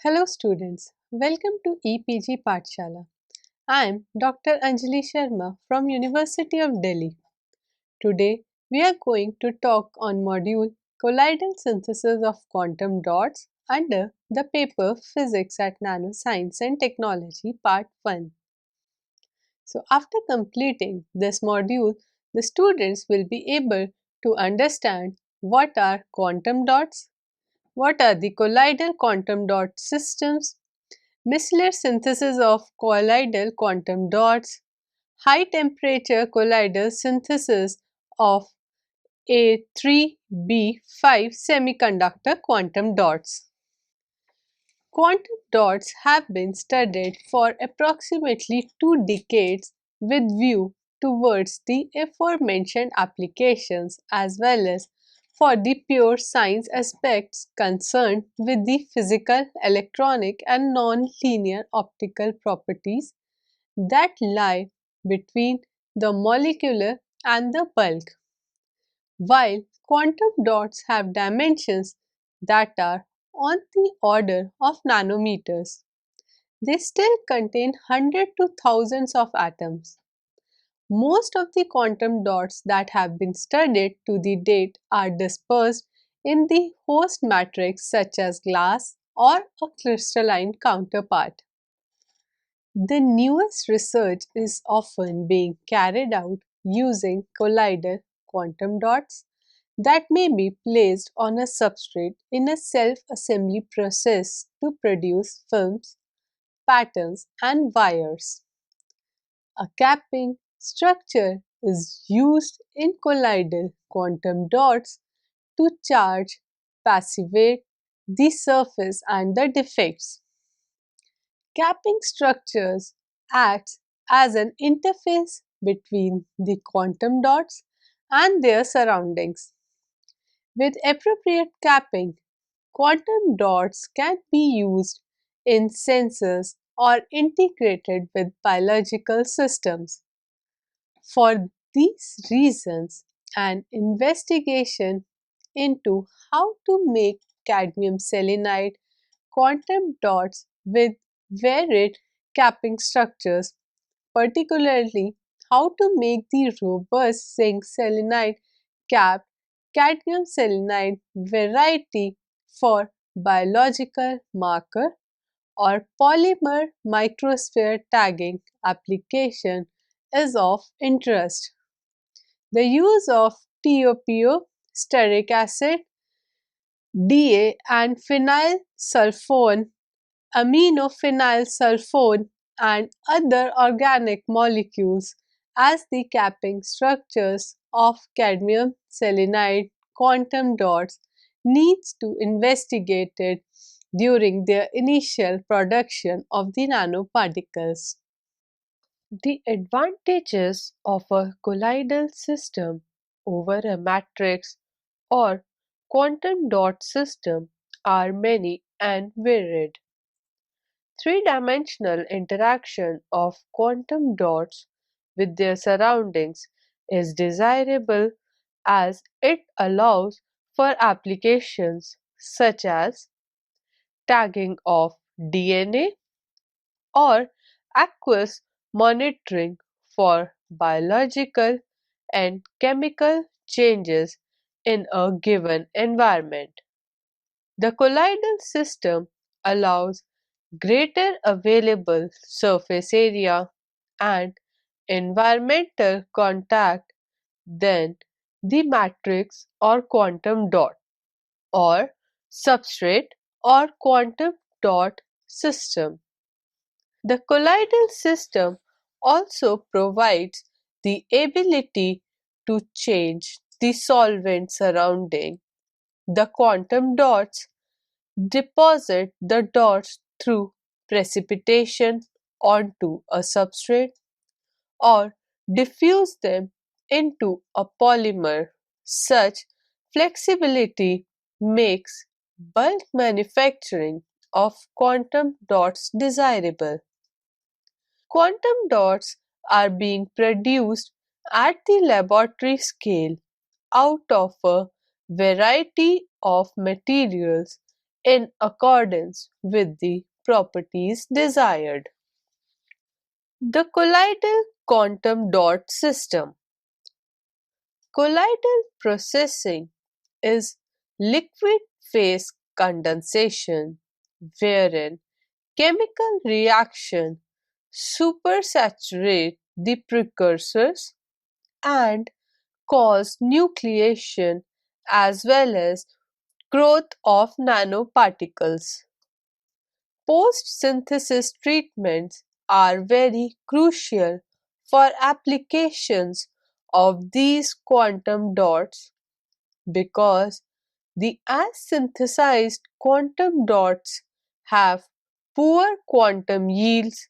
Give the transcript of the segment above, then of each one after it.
Hello students, welcome to EPG Pathshala. I am Dr. Anjali Sharma from University of Delhi. Today we are going to talk on module Colloidal Synthesis of Quantum Dots under the paper Physics at Nanoscience and Technology Part 1. So after completing this module, the students will be able to understand what are quantum dots, what are the colloidal quantum dot systems, miscellaneous synthesis of colloidal quantum dots, high temperature colloidal synthesis of A3B5 semiconductor quantum dots. Quantum dots have been studied for approximately 2 decades with view towards the aforementioned applications as well as for the pure science aspects concerned with the physical, electronic and non-linear optical properties that lie between the molecular and the bulk. While quantum dots have dimensions that are on the order of nanometers, they still contain hundreds to thousands of atoms. Most of the quantum dots that have been studied to the date are dispersed in the host matrix such as glass or a crystalline counterpart. The newest research is often being carried out using colloidal quantum dots that may be placed on a substrate in a self-assembly process to produce films, patterns, and wires. A capping structure is used in colloidal quantum dots to charge, passivate the surface and the defects. Capping structures act as an interface between the quantum dots and their surroundings. With appropriate capping, quantum dots can be used in sensors or integrated with biological systems. For these reasons, an investigation into how to make cadmium selenide quantum dots with varied capping structures, particularly how to make the robust zinc selenide capped cadmium selenide variety for biological marker or polymer microsphere tagging application is of interest. The use of TOPO, stearic acid, DA and phenylsulfone, aminophenylsulfone and other organic molecules as the capping structures of cadmium selenide quantum dots needs to investigated during their initial production of the nanoparticles. The advantages of a colloidal system over a matrix or quantum dot system are many and varied. Three-dimensional interaction of quantum dots with their surroundings is desirable as it allows for applications such as tagging of DNA or aqueous monitoring for biological and chemical changes in a given environment. The colloidal system allows greater available surface area and environmental contact than the matrix or quantum dot or substrate or quantum dot system. The colloidal system also provides the ability to change the solvent surrounding the quantum dots, deposit the dots through precipitation onto a substrate, or diffuse them into a polymer. Such flexibility makes bulk manufacturing of quantum dots desirable. Quantum dots are being produced at the laboratory scale out of a variety of materials in accordance with the properties desired. The colloidal quantum dot system. Colloidal processing is liquid phase condensation, wherein chemical reaction supersaturate the precursors and cause nucleation as well as growth of nanoparticles. Post-synthesis treatments are very crucial for applications of these quantum dots because the as-synthesized quantum dots have poor quantum yields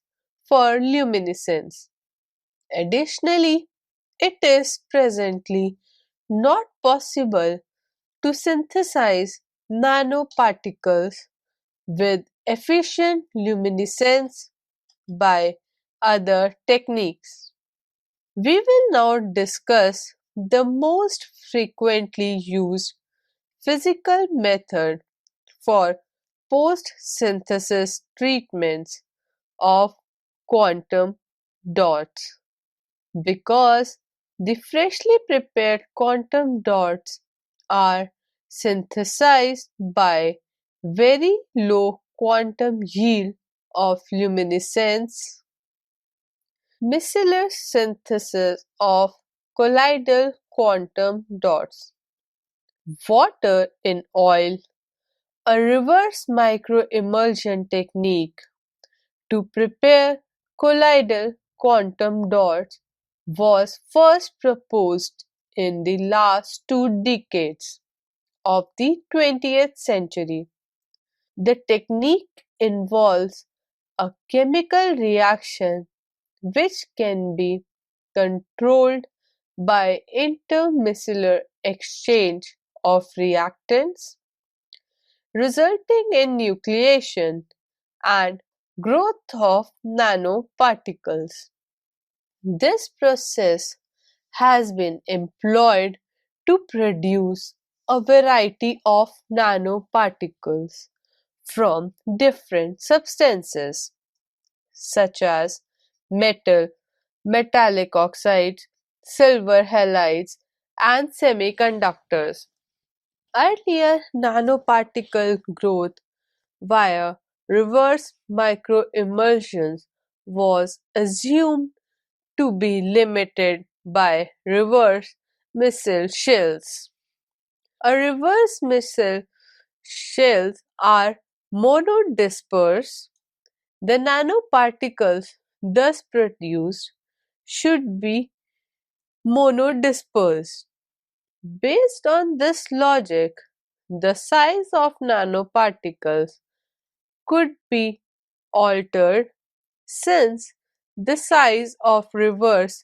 for luminescence. Additionally, it is presently not possible to synthesize nanoparticles with efficient luminescence by other techniques. We will now discuss the most frequently used physical method for post-synthesis treatments of quantum dots. Because the freshly prepared quantum dots are synthesized by very low quantum yield of luminescence, micellar synthesis of colloidal quantum dots, water in oil, a reverse microemulsion technique to prepare colloidal quantum dots was first proposed in the last 2 decades of the 20th century. The technique involves a chemical reaction which can be controlled by intermicellar exchange of reactants, resulting in nucleation and growth of nanoparticles. This process has been employed to produce a variety of nanoparticles from different substances such as metal, metallic oxides, silver halides, and semiconductors. Earlier, nanoparticle growth via reverse microemulsions was assumed to be limited by reverse missile shells. A reverse missile shells are monodisperse. The nanoparticles thus produced should be monodispersed. Based on this logic, the size of nanoparticles could be altered since the size of reverse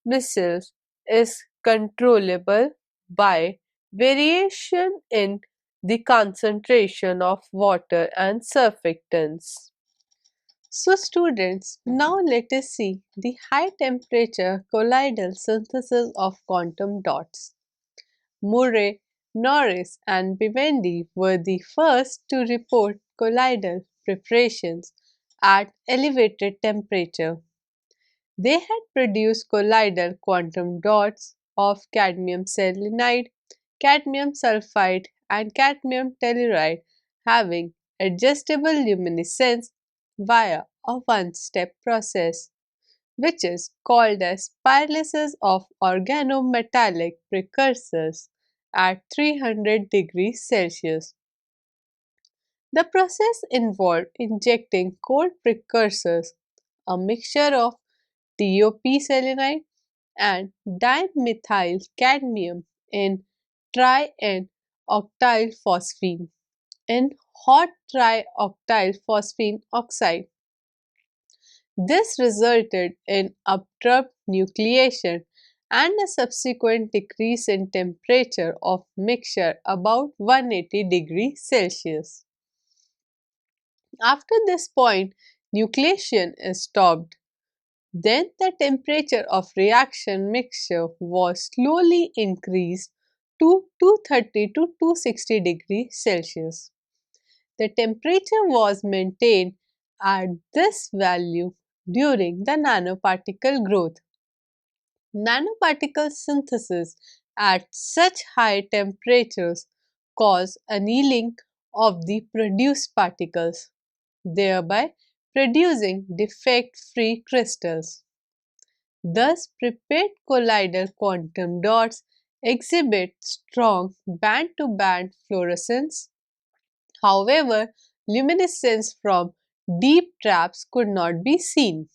missiles is controllable by variation in the concentration of water and surfactants. So students, now let us see the high temperature colloidal synthesis of quantum dots. Murray, Norris and Vivendi were the first to report colloidal preparations at elevated temperature. They had produced colloidal quantum dots of cadmium selenide, cadmium sulfide and cadmium telluride having adjustable luminescence via a one-step process, which is called as pyrolysis of organometallic precursors at 300 degrees Celsius. The process involved injecting cold precursors, a mixture of TOP selenide and dimethyl cadmium in tri and octyl phosphine in hot trioctyl phosphine oxide. This resulted in abrupt nucleation and a subsequent decrease in temperature of mixture about 180 degrees Celsius. After this point, nucleation is stopped. Then the temperature of reaction mixture was slowly increased to 230 to 260 degrees Celsius. the temperature was maintained at this value during the nanoparticle growth. Nanoparticle synthesis at such high temperatures cause annealing of the produced particles, thereby producing defect-free crystals. Thus, prepared colloidal quantum dots exhibit strong band-to-band fluorescence. However, luminescence from deep traps could not be seen.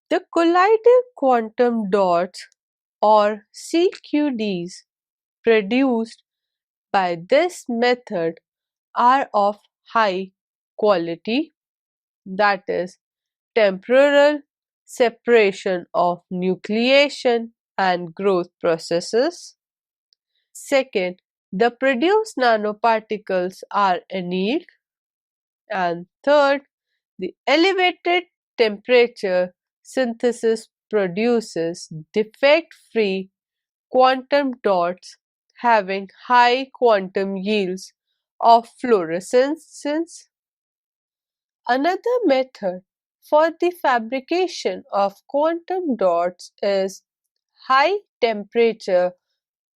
The colloidal quantum dots or CQDs produced by this method are of high quality, that is, temporal separation of nucleation and growth processes. Second, the produced nanoparticles are annealed. And third, the elevated temperature synthesis produces defect-free quantum dots having high quantum yields of fluorescence. Another method for the fabrication of quantum dots is high temperature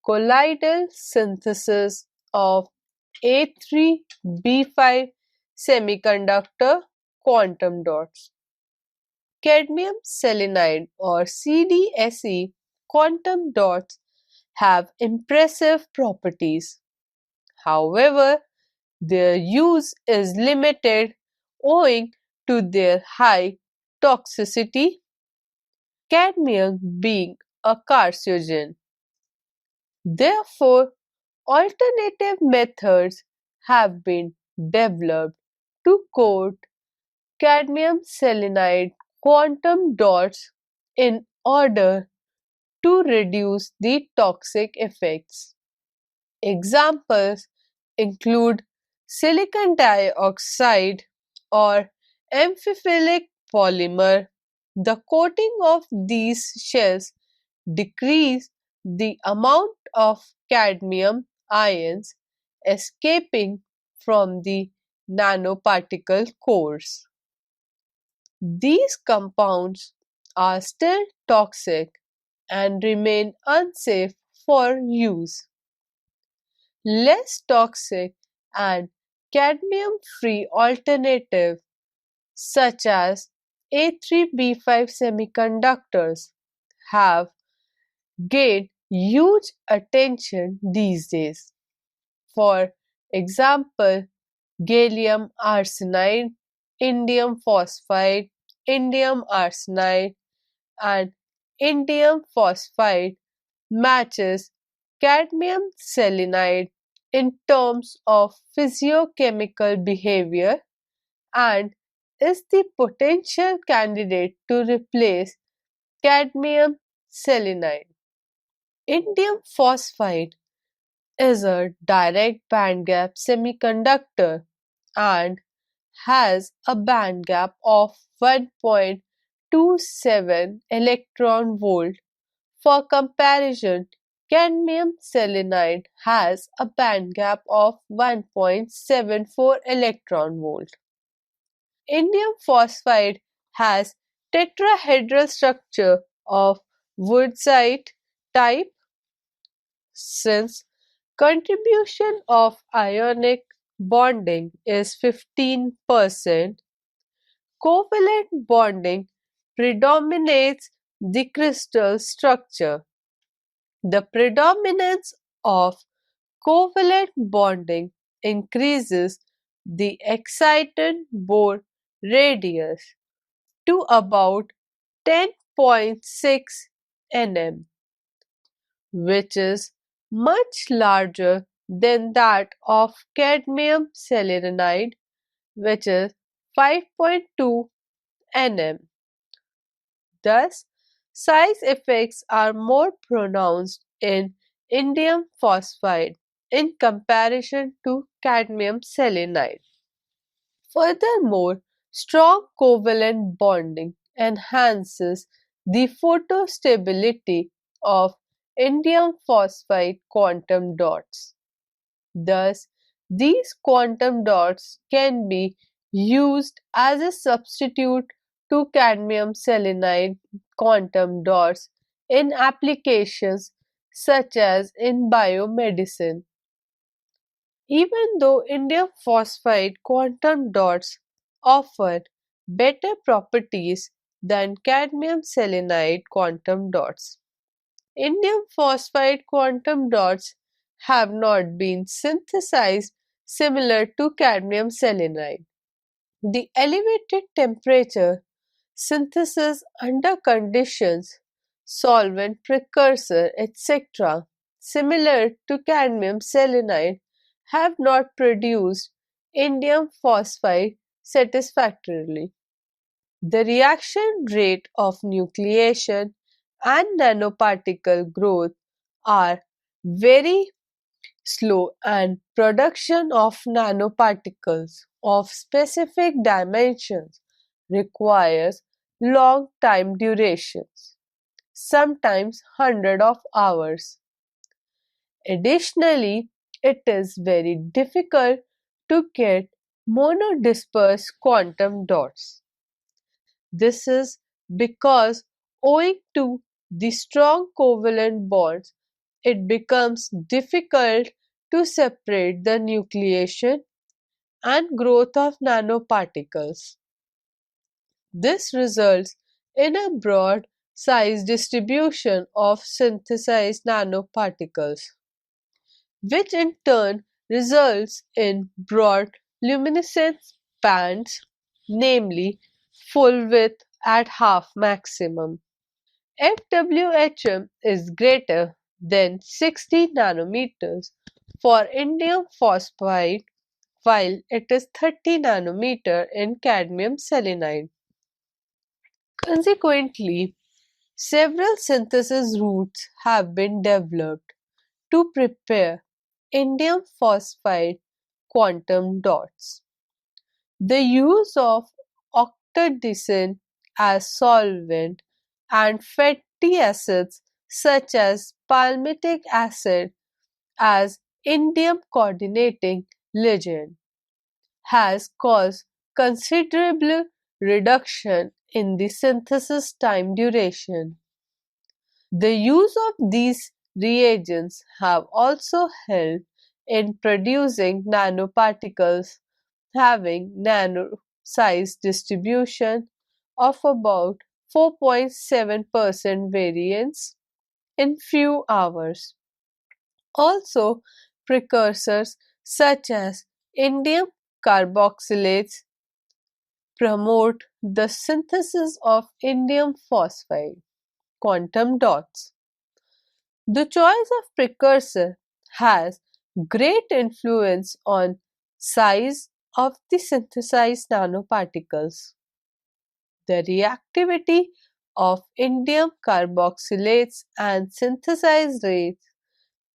colloidal synthesis of A3B5 semiconductor quantum dots. Cadmium selenide or CDSE quantum dots have impressive properties. However, their use is limited owing to their high toxicity, cadmium being a carcinogen. Therefore, alternative methods have been developed to coat cadmium selenide quantum dots in order to reduce the toxic effects. Examples include silicon dioxide or amphiphilic polymer. The coating of these shells decrease the amount of cadmium ions escaping from the nanoparticle cores. These compounds are still toxic and remain unsafe for use. Less toxic and cadmium-free alternatives such as A3B5 semiconductors have gained huge attention these days. For example, gallium arsenide, indium phosphide, indium arsenide, and indium phosphide matches cadmium selenide in terms of physiochemical behavior and is the potential candidate to replace cadmium selenide. Indium phosphide is a direct bandgap semiconductor and has a bandgap of 1.27 electron volt. For comparison, cadmium selenide has a bandgap of 1.74 electron volt. Indium phosphide has tetrahedral structure of Wurtzite type. Since contribution of ionic bonding is 15%, covalent bonding predominates the crystal structure. The predominance of covalent bonding increases the excited Bohr radius to about 10.6 nm, which is much larger than that of cadmium selenide, which is 5.2 nm. Thus, size effects are more pronounced in indium phosphide in comparison to cadmium selenide. Furthermore, strong covalent bonding enhances the photostability of indium phosphide quantum dots. Thus, These quantum dots can be used as a substitute to cadmium selenide quantum dots in applications such as in biomedicine. Even though indium phosphide quantum dots offer better properties than cadmium selenide quantum dots, indium phosphide quantum dots have not been synthesized similar to cadmium selenide. The elevated temperature synthesis under conditions, solvent precursor, etc., similar to cadmium selenide have not produced indium phosphide satisfactorily. The reaction rate of nucleation and nanoparticle growth are very slow, and production of nanoparticles of specific dimensions requires long time durations, sometimes hundreds of hours. Additionally, it is very difficult to get monodisperse quantum dots. This is because, owing to the strong covalent bonds, it becomes difficult to separate the nucleation and growth of nanoparticles. This results in a broad size distribution of synthesized nanoparticles, which in turn results in broad luminescence bands, namely full width at half maximum. FWHM is greater than 60 nanometers for indium phosphide, while it is 30 nanometer in cadmium selenide. Consequently, several synthesis routes have been developed to prepare indium phosphide quantum dots. The use of octadecene as solvent and fatty acids such as palmitic acid as indium coordinating ligand has caused considerable reduction in the synthesis time duration. The use of these reagents have also helped in producing nanoparticles having nano-size distribution of about 4.7% variance in few hours. Also, precursors such as indium carboxylates promote the synthesis of indium phosphide quantum dots. The choice of precursor has great influence on size of the synthesized nanoparticles. The reactivity of indium carboxylates and synthesized rates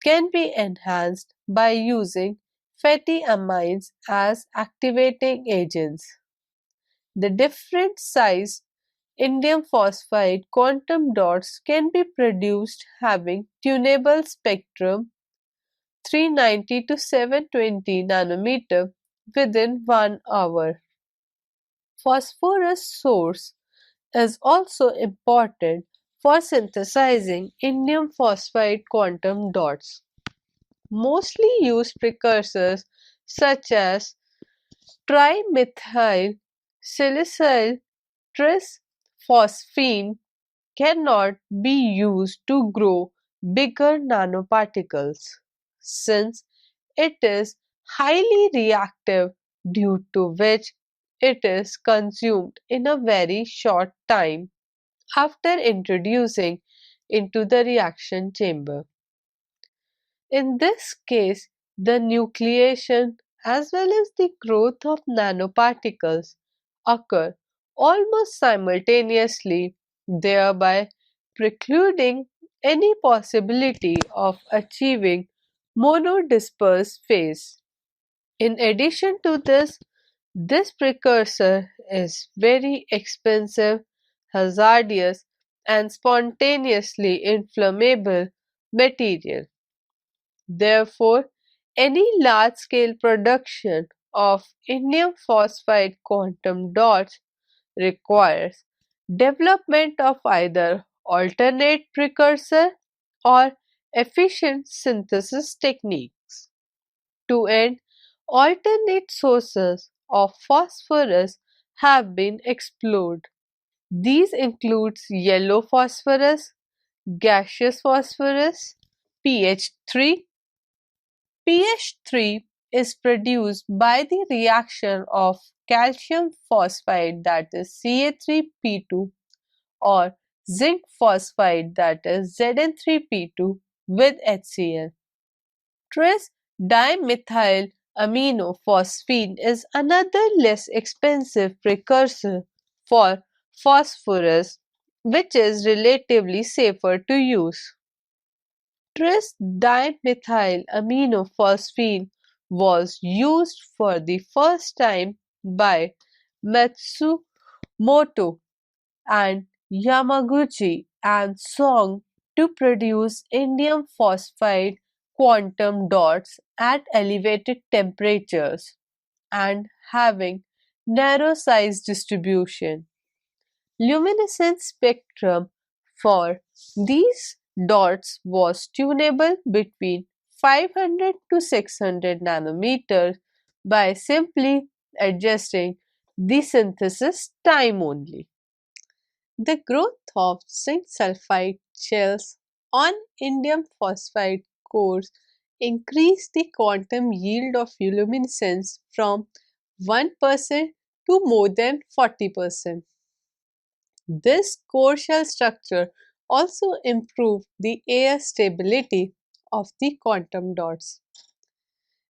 can be enhanced by using fatty amines as activating agents. The different sized indium phosphide quantum dots can be produced having tunable spectrum 390 to 720 nanometer within 1 hour. Phosphorus source is also important for synthesizing indium phosphide quantum dots. Mostly used precursors such as trimethyl salicyl trisphosphine cannot be used to grow bigger nanoparticles, since it is highly reactive, due to which it is consumed in a very short time after introducing into the reaction chamber. In this case, the nucleation as well as the growth of nanoparticles occur almost simultaneously, thereby precluding any possibility of achieving monodisperse phase. In addition to this precursor is very expensive, hazardous, and spontaneously inflammable material. Therefore, Any large-scale production of indium phosphide quantum dots requires development of either alternate precursor or efficient synthesis techniques. To end, alternate sources of phosphorus have been explored. These include yellow phosphorus, gaseous phosphorus, pH3. pH3 is produced by the reaction of calcium phosphide, that is Ca3P2, or zinc phosphide, that is Zn3P2, with HCl. Tris dimethyl aminophosphine is another less expensive precursor for phosphorus, which is relatively safer to use. Tris dimethyl aminophosphine was used for the first time by Matsumoto and Yamaguchi and Song to produce indium phosphide quantum dots at elevated temperatures and having narrow size distribution. Luminescence spectrum for these dots was tunable between 500 to 600 nanometers by simply adjusting the synthesis time only. The growth of zinc sulfide shells on indium phosphide cores increased the quantum yield of luminescence from 1% to more than 40%. This core shell structure also improved the air stability of the quantum dots.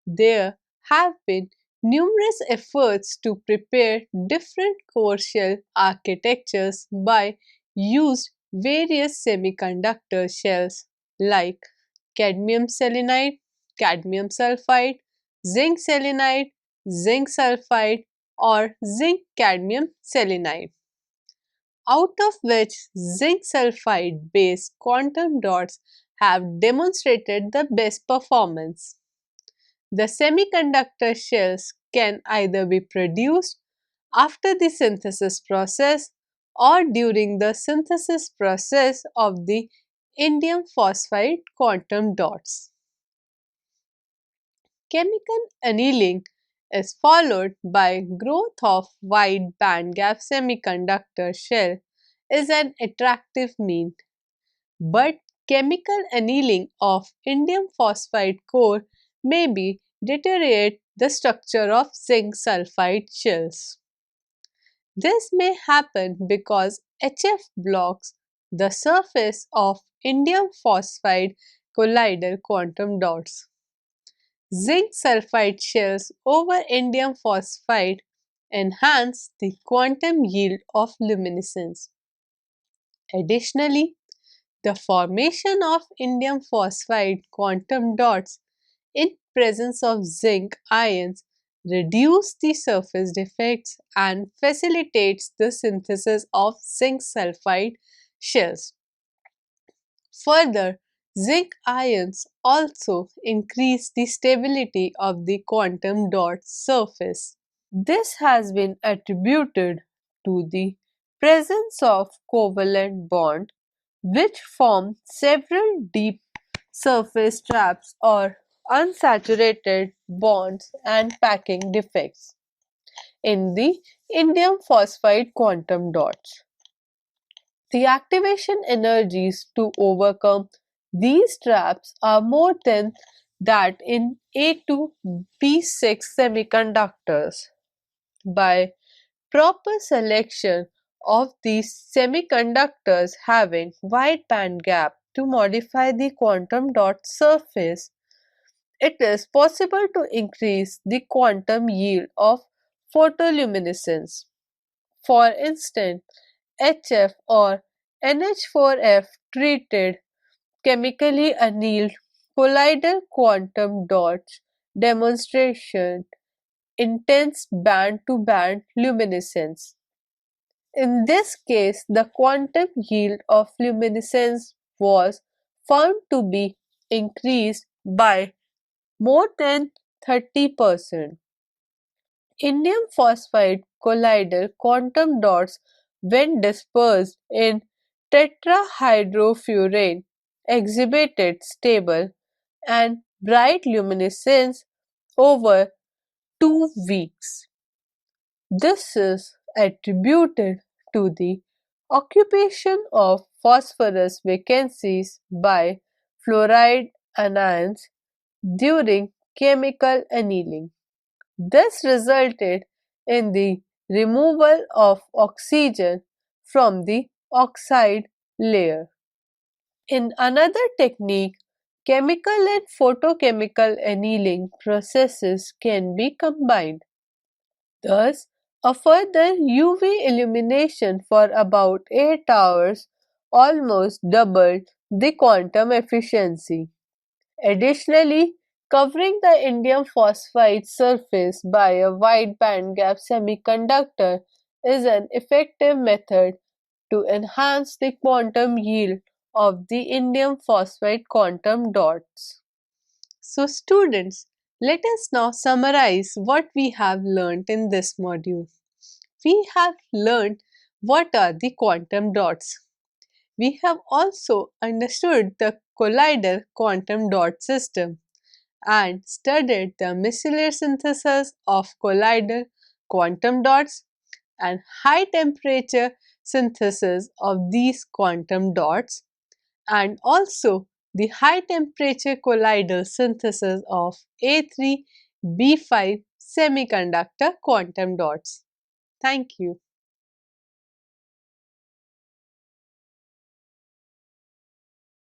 There have been numerous efforts to prepare different core shell architectures by used various semiconductor shells like cadmium selenide, cadmium sulfide, zinc selenide, zinc sulfide, or zinc cadmium selenide, out of which zinc sulfide based quantum dots have demonstrated the best performance. The semiconductor shells can either be produced after the synthesis process or during the synthesis process of the indium phosphide quantum dots. Chemical annealing is followed by growth of wide bandgap semiconductor shell is an attractive mean, but chemical annealing of indium phosphide core may be deteriorate the structure of zinc sulfide shells. This may happen because HF blocks the surface of indium phosphide colloidal quantum dots. Zinc sulfide shells over indium phosphide enhance the quantum yield of luminescence. Additionally, the formation of indium phosphide quantum dots in presence of zinc ions reduce the surface defects and facilitates the synthesis of zinc sulfide shells. Further, zinc ions also increase the stability of the quantum dot surface. This has been attributed to the presence of covalent bond which form several deep surface traps or unsaturated bonds and packing defects in the indium phosphide quantum dots. The activation energies to overcome these traps are more than that in A to B6 semiconductors. By proper selection of these semiconductors having wide band gap to modify the quantum dot surface, it is possible to increase the quantum yield of photoluminescence. For instance, HF or NH4F treated chemically annealed colloidal quantum dots demonstration intense band-to-band luminescence. In this case, the quantum yield of luminescence was found to be increased by more than 30%. Indium phosphide colloidal quantum dots, when dispersed in tetrahydrofuran, exhibited stable and bright luminescence over 2 weeks. This is attributed to the occupation of phosphorus vacancies by fluoride anions during chemical annealing. This resulted in the removal of oxygen from the oxide layer. In another technique, chemical and photochemical annealing processes can be combined. Thus, a further UV illumination for about 8 hours almost doubled the quantum efficiency. Additionally, covering the indium phosphide surface by a wide bandgap semiconductor is an effective method to enhance the quantum yield of the indium phosphide quantum dots. So students, let us now summarize what we have learnt in this module. We have learned what are the quantum dots. We have also understood the colloidal quantum dot system and studied the micellar synthesis of colloidal quantum dots and high temperature synthesis of these quantum dots, and also the high temperature colloidal synthesis of A3B5 semiconductor quantum dots. Thank you.